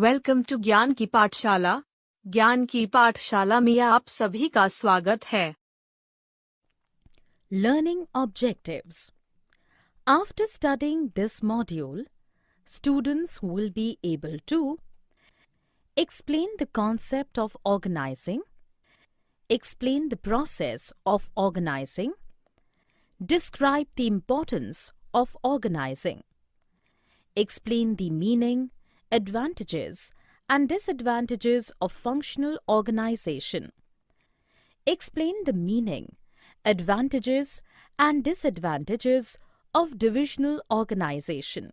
Welcome to ज्ञान की पाठशाला। ज्ञान की पाठशाला में आप सभी का स्वागत है। Learning objectives. After studying this module, students will be able to explain the concept of organizing, explain the process of organizing, describe the importance of organizing, explain the meaning, advantages, and disadvantages of functional organization, explain the meaning, advantages, and disadvantages of divisional organization.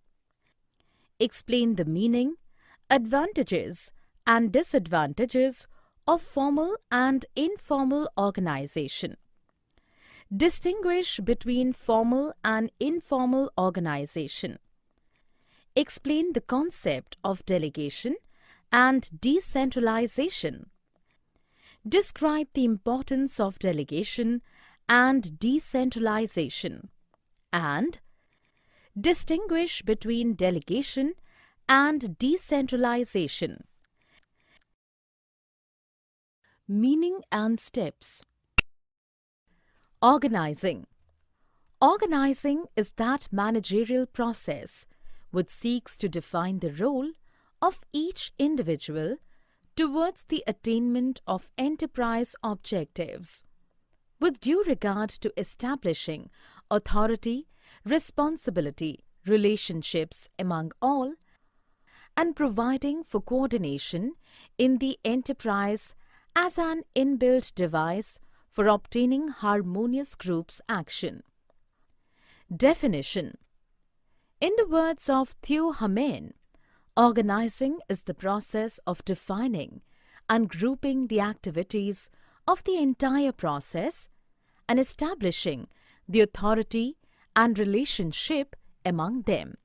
Explain the meaning, advantages, and disadvantages of formal and informal organization. Distinguish between formal and informal organization. Explain the concept of delegation and decentralization. Describe the importance of delegation and decentralization, and distinguish between delegation and decentralization. Meaning and steps. Organizing. Organizing is that managerial process which seeks to define the role of each individual towards the attainment of enterprise objectives, with due regard to establishing authority, responsibility, relationships among all, and providing for coordination in the enterprise as an inbuilt device for obtaining harmonious group's action. Definition. In the words of Theo Hamel, organizing is the process of defining and grouping the activities of the entire process and establishing the authority and relationship among them.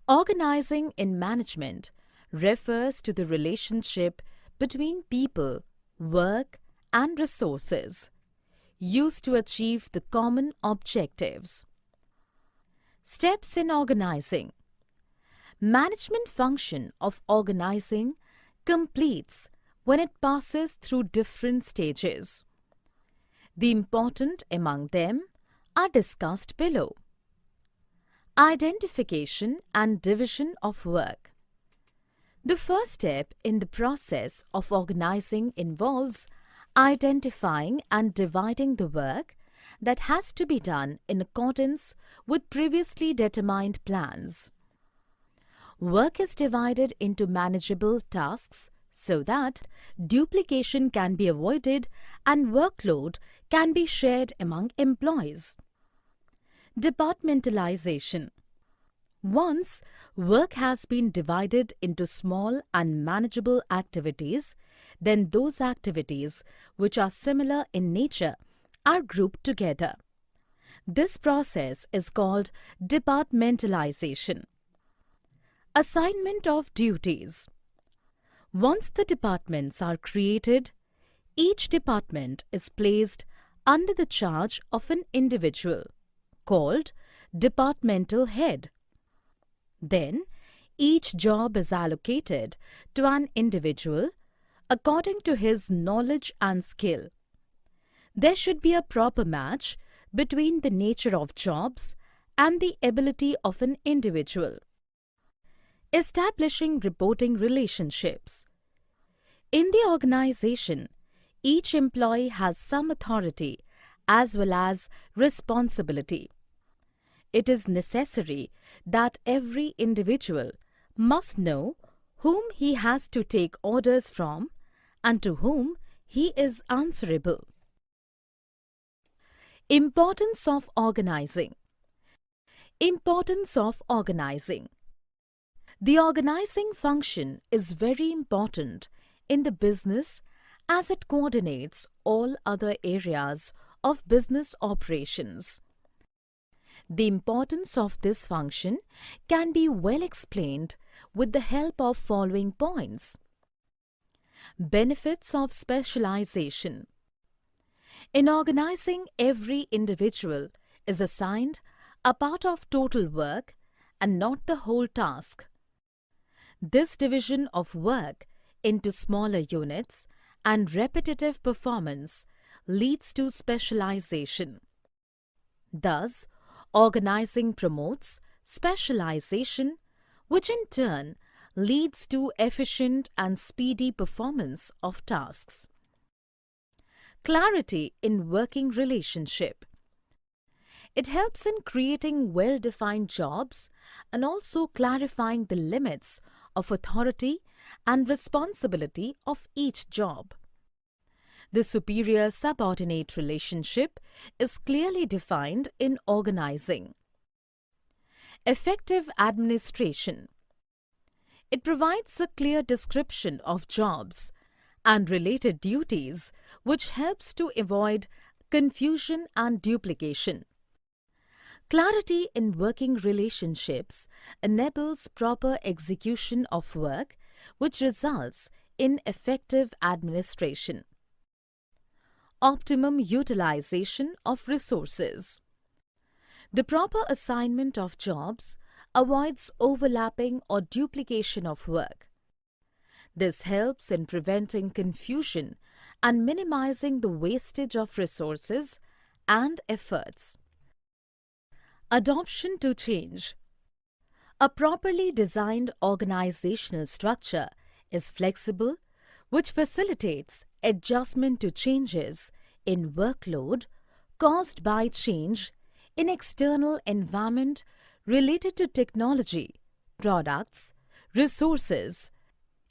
Organizing in management refers to the relationship between people, work, and resources used to achieve the common objectives. Steps in organizing. Management function of organizing completes when it passes through different stages. The important among them are discussed below. Identification and division of work. The first step in the process of organizing involves identifying and dividing the work that has to be done in accordance with previously determined plans. Work is divided into manageable tasks so that duplication can be avoided and workload can be shared among employees. Departmentalization. Once work has been divided into small and manageable activities, then those activities which are similar in nature are grouped together. This process is called departmentalization. Assignment of duties. Once the departments are created, each department is placed under the charge of an individual, called departmental head. Then, each job is allocated to an individual according to his knowledge and skill. There should be a proper match between the nature of jobs and the ability of an individual. Establishing reporting relationships. In the organization, each employee has some authority as well as responsibility. It is necessary that every individual must know whom he has to take orders from and to whom he is answerable. Importance of organizing. Importance of organizing. The organizing function is very important in the business as it coordinates all other areas of business operations. The importance of this function can be well explained with the help of following points. Benefits of specialization. In organizing, every individual is assigned a part of total work and not the whole task. This division of work into smaller units and repetitive performance leads to specialization. Thus, organizing promotes specialization, which in turn leads to efficient and speedy performance of tasks. Clarity in working relationship. It helps in creating well-defined jobs and also clarifying the limits of authority and responsibility of each job. The superior-subordinate relationship is clearly defined in organizing. Effective administration. It provides a clear description of jobs and related duties, which helps to avoid confusion and duplication. Clarity in working relationships enables proper execution of work, which results in effective administration. Optimum utilization of resources. The proper assignment of jobs avoids overlapping or duplication of work. This helps in preventing confusion and minimizing the wastage of resources and efforts. Adoption to change. A properly designed organizational structure is flexible, which facilitates adjustment to changes in workload caused by change in external environment related to technology, products, resources,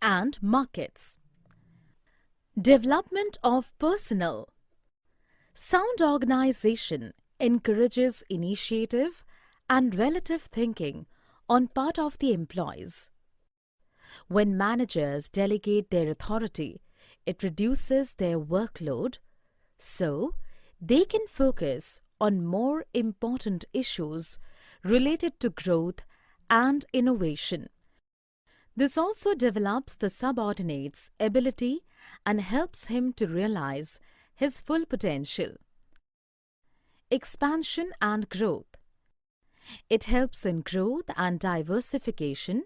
and markets. Development of personnel. Sound organization encourages initiative and relative thinking on part of the employees. When managers delegate their authority, it reduces their workload, so they can focus on more important issues related to growth and innovation. This also develops the subordinate's ability and helps him to realize his full potential. Expansion and growth. It helps in growth and diversification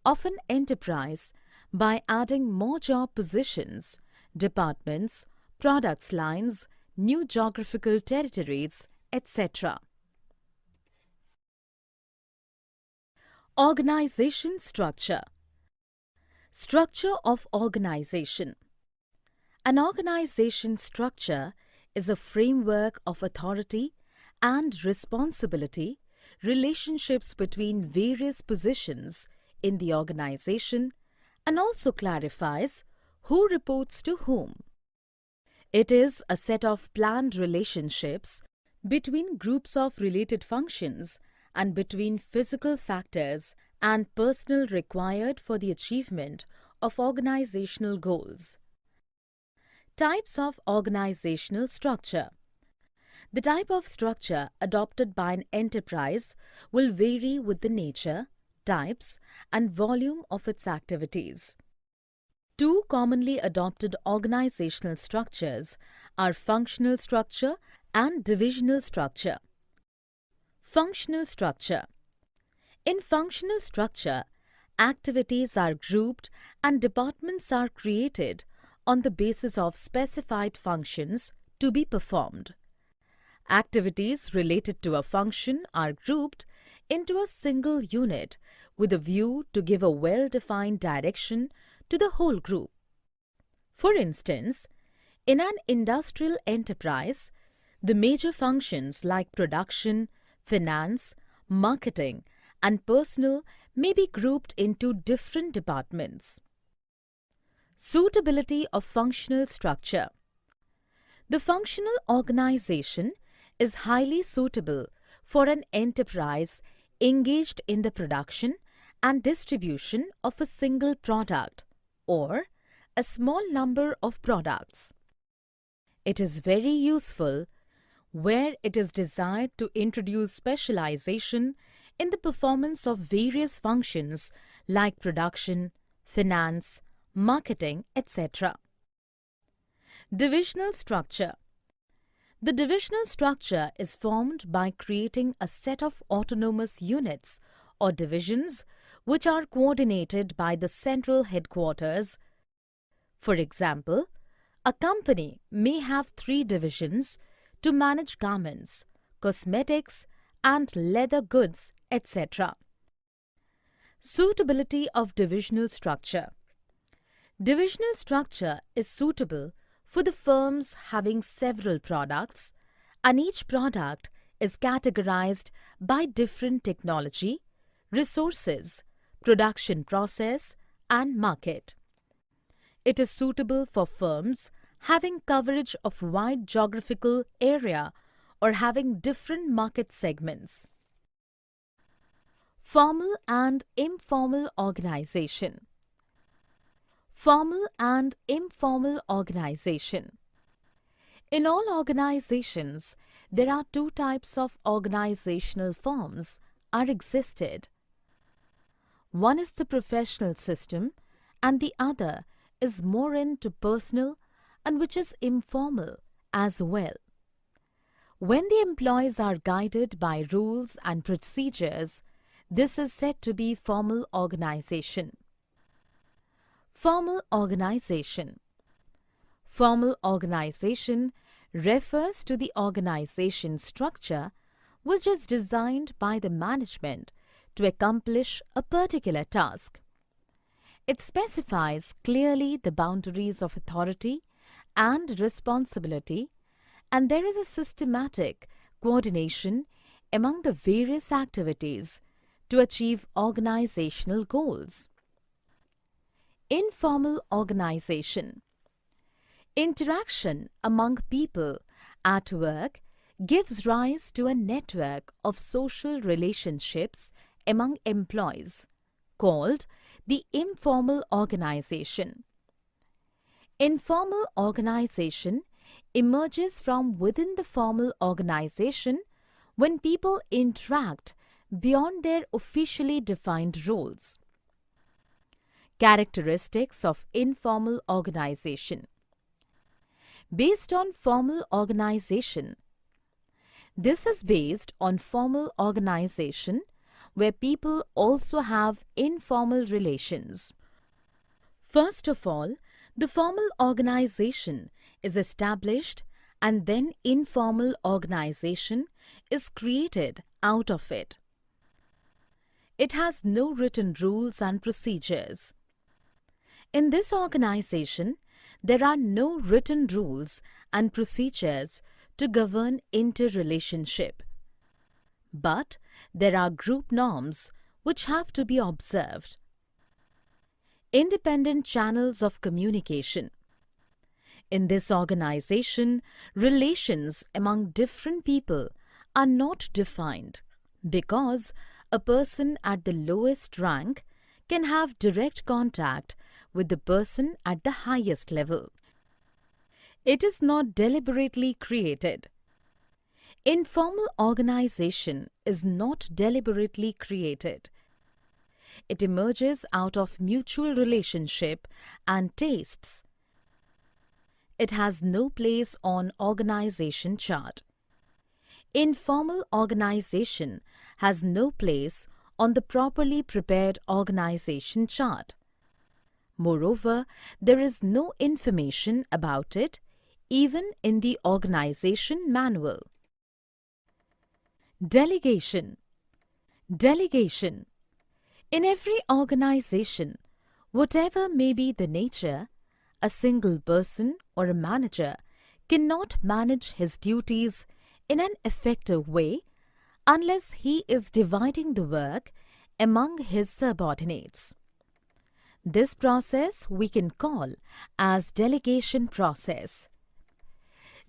of an enterprise by adding more job positions, departments, products lines, new geographical territories, etc. Organization structure. Structure of organization. An organization structure is a framework of authority and responsibility, relationships between various positions in the organization, and also clarifies who reports to whom. It is a set of planned relationships between groups of related functions and between physical factors and personnel required for the achievement of organizational goals. Types of organizational structure. The type of structure adopted by an enterprise will vary with the nature, types, and volume of its activities. Two commonly adopted organizational structures are functional structure and divisional structure. Functional structure. In functional structure, activities are grouped and departments are created on the basis of specified functions to be performed. Activities related to a function are grouped into a single unit with a view to give a well-defined direction to the whole group. For instance, in an industrial enterprise, the major functions like production, finance, marketing, and personnel may be grouped into different departments. Suitability of functional structure. The functional organization is highly suitable for an enterprise engaged in the production and distribution of a single product or a small number of products. It is very useful where it is desired to introduce specialization in the performance of various functions like production, finance, marketing, etc. Divisional structure. The divisional structure is formed by creating a set of autonomous units or divisions which are coordinated by the central headquarters. For example, a company may have 3 divisions to manage garments, cosmetics, and leather goods, etc. Suitability of divisional structure. Divisional structure is suitable for the firms having several products, and each product is categorized by different technology, resources, production process, and market. It is suitable for firms having coverage of wide geographical area or having different market segments. Formal and informal organization. Formal and informal organization. In all organizations, there are 2 types of organizational forms are existed. One is the professional system and the other is more into personal and which is informal as well. When the employees are guided by rules and procedures, this is said to be formal organization. Formal organization. Formal organization refers to the organization structure which is designed by the management to accomplish a particular task. It specifies clearly the boundaries of authority and responsibility, and there is a systematic coordination among the various activities to achieve organizational goals. Informal organization. Interaction among people at work gives rise to a network of social relationships among employees, called the informal organization. Informal organization emerges from within the formal organization when people interact beyond their officially defined roles. Characteristics of informal organization. Based on formal organization. This is based on formal organization where people also have informal relations. First of all, the formal organization is established and then informal organization is created out of it. It has no written rules and procedures. In this organization, there are no written rules and procedures to govern interrelationship. But there are group norms which have to be observed. Independent channels of communication. In this organization, relations among different people are not defined because a person at the lowest rank can have direct contact with the person at the highest level. It is not deliberately created. Informal organization is not deliberately created. It emerges out of mutual relationship and tastes. It has no place on organization chart. Informal organization has no place on the properly prepared organization chart. Moreover, there is no information about it even in the organization manual. Delegation. Delegation. In every organization, whatever may be the nature, a single person or a manager cannot manage his duties in an effective way unless he is dividing the work among his subordinates. This process we can call as delegation process.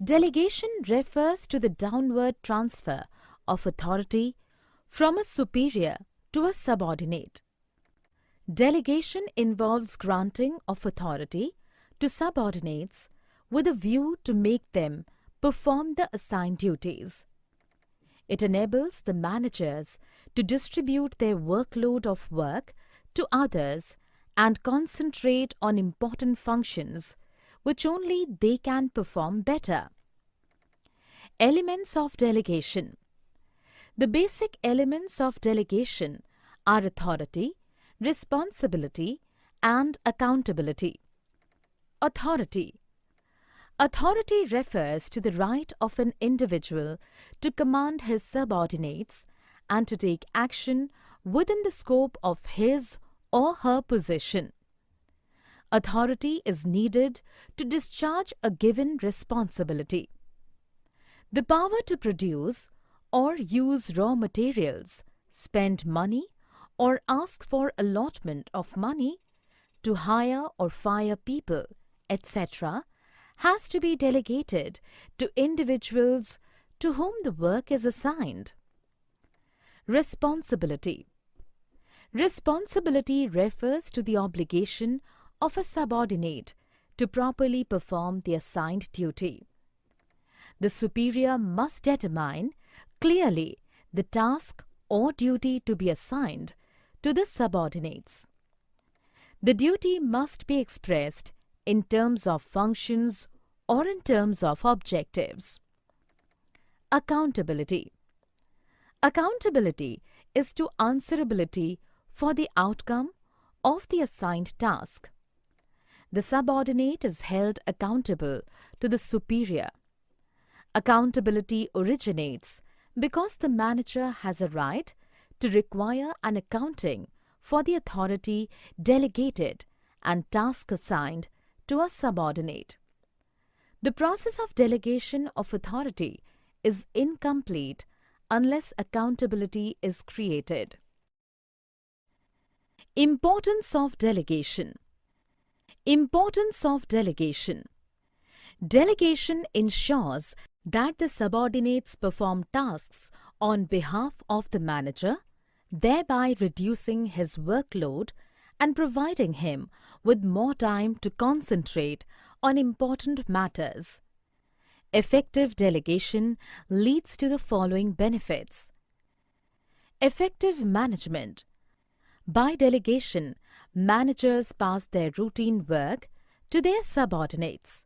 Delegation refers to the downward transfer of authority from a superior to a subordinate. Delegation involves granting of authority to subordinates with a view to make them perform the assigned duties. It enables the managers to distribute their workload of work to others and concentrate on important functions which only they can perform better. Elements of delegation. The basic elements of delegation are authority, responsibility, and accountability. Authority. Authority refers to the right of an individual to command his subordinates and to take action within the scope of his or her position. Authority is needed to discharge a given responsibility. The power to produce or use raw materials, spend money or ask for allotment of money, to hire or fire people, etc., has to be delegated to individuals to whom the work is assigned. Responsibility. Responsibility refers to the obligation of a subordinate to properly perform the assigned duty. The superior must determine clearly the task or duty to be assigned to the subordinates. The duty must be expressed in terms of functions or in terms of objectives. Accountability. Accountability is to answerability for the outcome of the assigned task. The subordinate is held accountable to the superior. Accountability originates because the manager has a right to require an accounting for the authority delegated and task assigned to a subordinate. The process of delegation of authority is incomplete unless accountability is created. Importance of delegation. Importance of delegation. Delegation ensures that the subordinates perform tasks on behalf of the manager, thereby reducing his workload and providing him with more time to concentrate on important matters. Effective delegation leads to the following benefits. Effective management. By delegation, managers pass their routine work to their subordinates.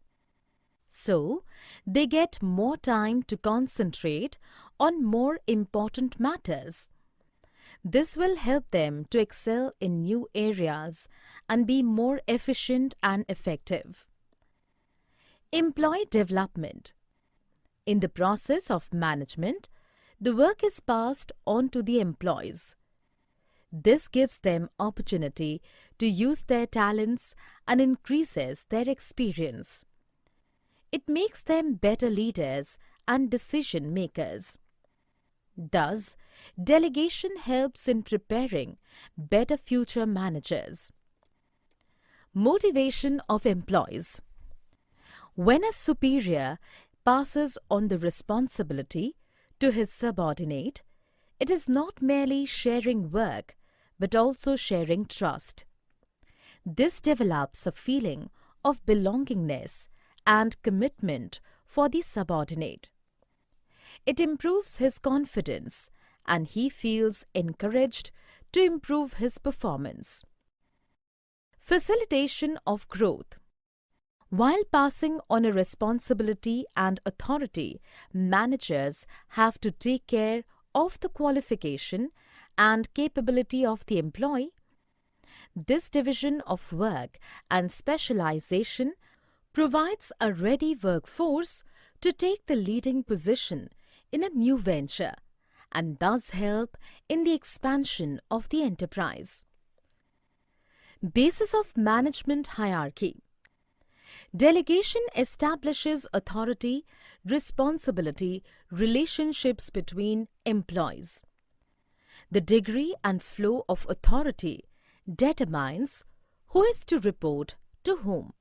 So, they get more time to concentrate on more important matters. This will help them to excel in new areas and be more efficient and effective. Employee development. In the process of management, the work is passed on to the employees. This gives them opportunity to use their talents and increases their experience. It makes them better leaders and decision makers. Thus, delegation helps in preparing better future managers. Motivation of employees. When a superior passes on the responsibility to his subordinate, it is not merely sharing work, but also sharing trust. This develops a feeling of belongingness and commitment for the subordinate. It improves his confidence and he feels encouraged to improve his performance. Facilitation of growth. While passing on a responsibility and authority, managers have to take care of the qualification and capability of the employee. This division of work and specialization provides a ready workforce to take the leading position in a new venture and thus help in the expansion of the enterprise. Basis of management hierarchy. Delegation establishes authority, responsibility, relationships between employees. The degree and flow of authority determines who is to report to whom.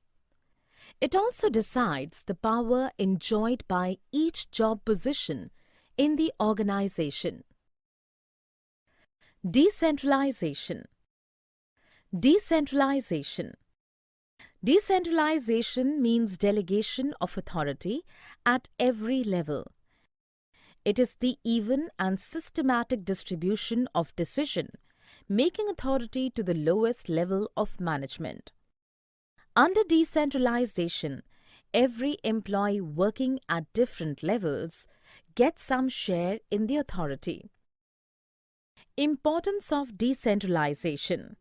It also decides the power enjoyed by each job position in the organization. Decentralization. Decentralization. Decentralization means delegation of authority at every level. It is the even and systematic distribution of decision-making authority to the lowest level of management. Under decentralization, every employee working at different levels gets some share in the authority. Importance of decentralization.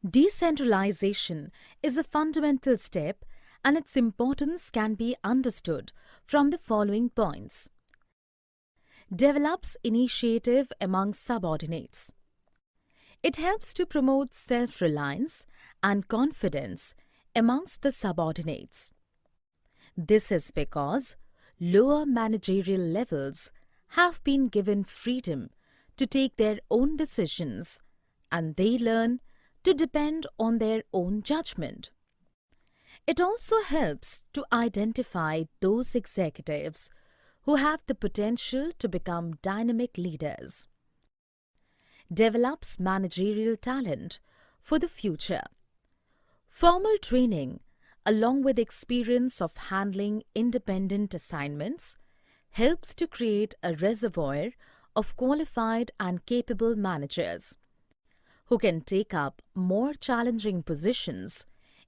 Decentralization is a fundamental step, and its importance can be understood from the following points. Develops initiative among subordinates. It helps to promote self-reliance and confidence amongst the subordinates. This is because lower managerial levels have been given freedom to take their own decisions, and they learn to depend on their own judgment. It also helps to identify those executives who have the potential to become dynamic leaders. Develops managerial talent for the future. Formal training, along with experience of handling independent assignments, helps to create a reservoir of qualified and capable managers who can take up more challenging positions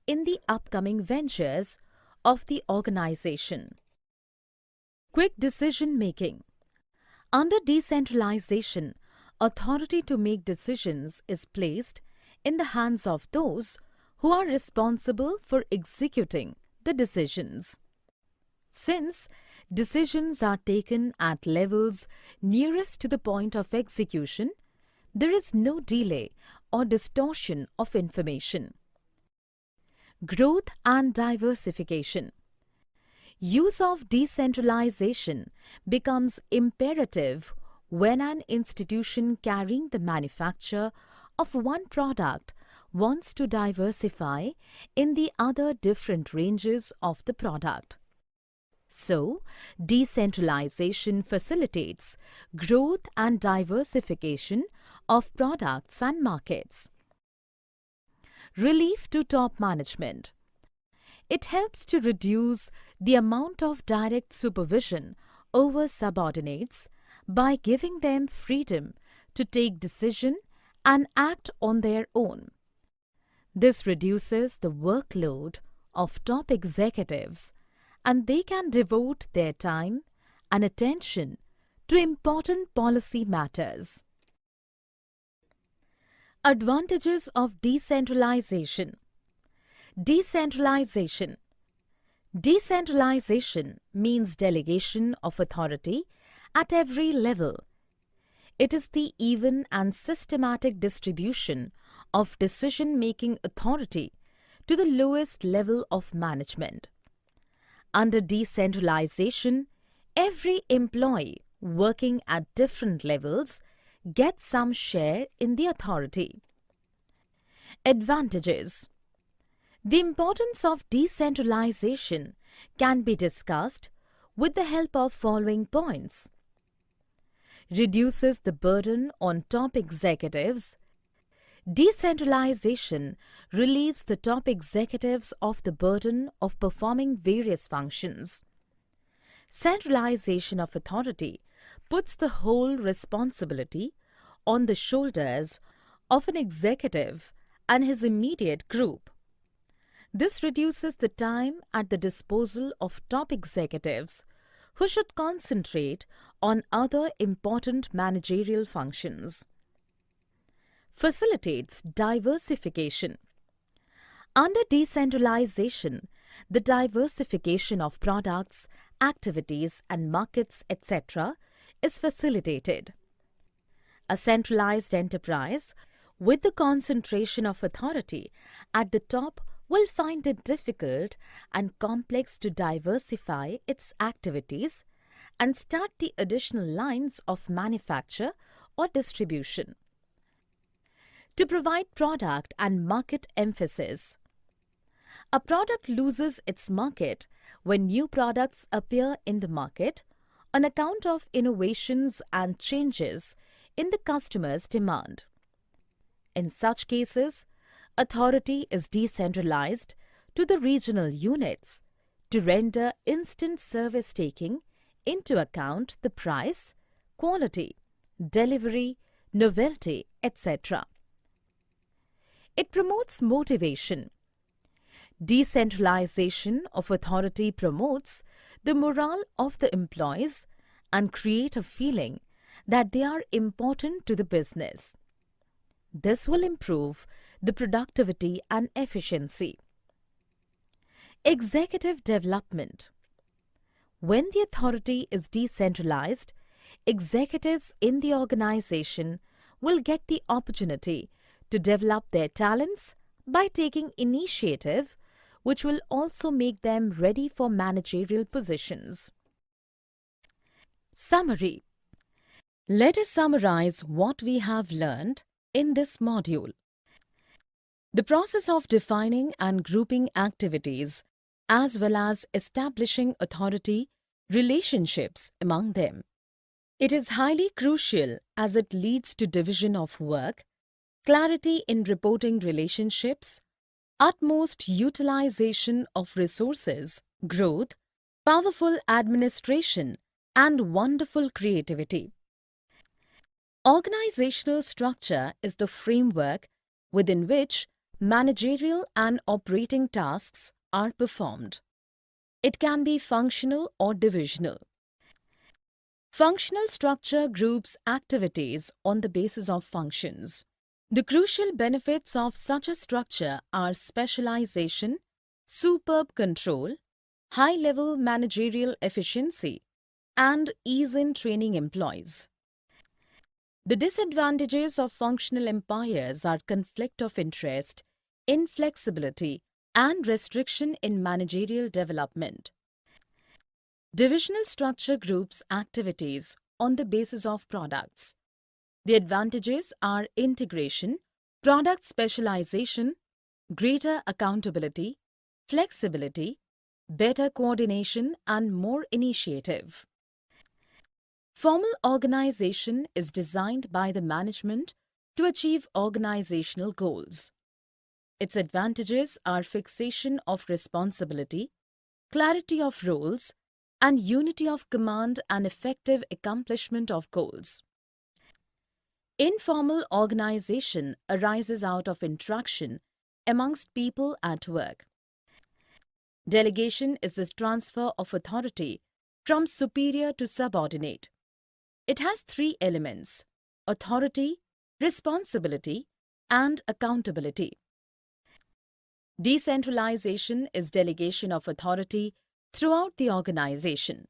in the upcoming ventures of the organization. Quick decision making. Under decentralization, authority to make decisions is placed in the hands of those who are responsible for executing the decisions. Since decisions are taken at levels nearest to the point of execution, there is no delay or distortion of information. Growth and diversification. Use of decentralization becomes imperative when an institution carrying the manufacture of one product wants to diversify in the other different ranges of the product. So, decentralization facilitates growth and diversification of products and markets. Relief to top management. It helps to reduce the amount of direct supervision over subordinates by giving them freedom to take decision and act on their own. This reduces the workload of top executives, and they can devote their time and attention to important policy matters. Advantages of decentralization. Decentralization. Decentralization means delegation of authority at every level. It is the even and systematic distribution of decision-making authority to the lowest level of management. Under decentralization, every employee working at different levels gets some share in the authority. Advantages. The importance of decentralization can be discussed with the help of following points. Reduces the burden on top executives. Decentralization relieves the top executives of the burden of performing various functions. Centralization of authority puts the whole responsibility on the shoulders of an executive and his immediate group. This reduces the time at the disposal of top executives who should concentrate on other important managerial functions. Facilitates diversification. Under decentralization, the diversification of products, activities, and markets, etc., is facilitated. A centralized enterprise with the concentration of authority at the top will find it difficult and complex to diversify its activities and start the additional lines of manufacture or distribution. To provide product and market emphasis. A product loses its market when new products appear in the market on account of innovations and changes in the customer's demand. In such cases, authority is decentralized to the regional units to render instant service taking into account the price, quality, delivery, novelty, etc. It promotes motivation. Decentralization of authority promotes the morale of the employees and create a feeling that they are important to the business. This will improve the productivity and efficiency. Executive development. When the authority is decentralized, executives in the organization will get the opportunity to develop their talents by taking initiative, which will also make them ready for managerial positions. Summary. Let us summarize what we have learned in this module. The process of defining and grouping activities, as well as establishing authority relationships among them. It is highly crucial as it leads to division of work, clarity in reporting relationships, utmost utilization of resources, growth, powerful administration, and wonderful creativity. Organizational structure is the framework within which managerial and operating tasks are performed. It can be functional or divisional. Functional structure groups activities on the basis of functions. The crucial benefits of such a structure are specialization, superb control, high-level managerial efficiency, and ease in training employees. The disadvantages of functional empires are conflict of interest, inflexibility, and restriction in managerial development. Divisional structure groups activities on the basis of products. The advantages are integration, product specialization, greater accountability, flexibility, better coordination, and more initiative. Formal organization is designed by the management to achieve organizational goals. Its advantages are fixation of responsibility, clarity of roles, and unity of command and effective accomplishment of goals. Informal organization arises out of interaction amongst people at work. Delegation is the transfer of authority from superior to subordinate. It has three elements: authority, responsibility, and accountability. Decentralization is delegation of authority throughout the organization.